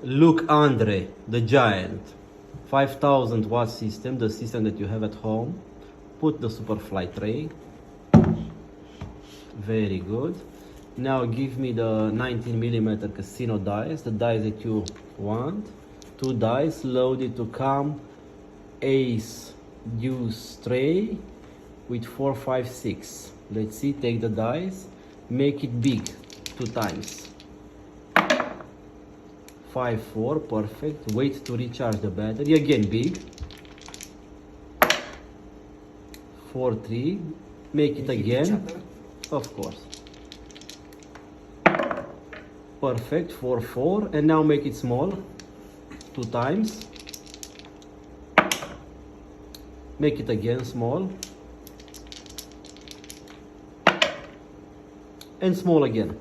Look Andre, the giant. 5000 watt system, the system that you have at home. Put the Superfly tray. Very good. Now give me the 19mm casino dice, the dice that you want. 2 dice loaded to come. Ace, deuce, tray with 4, 5, 6. Let's see, take the dice, make it big 2 times. 5, 4, perfect. Wait to recharge the battery, again big. 4, 3, make it again, of course. Perfect, 4, 4, and now make it small 2 times. Make it again small. And small again.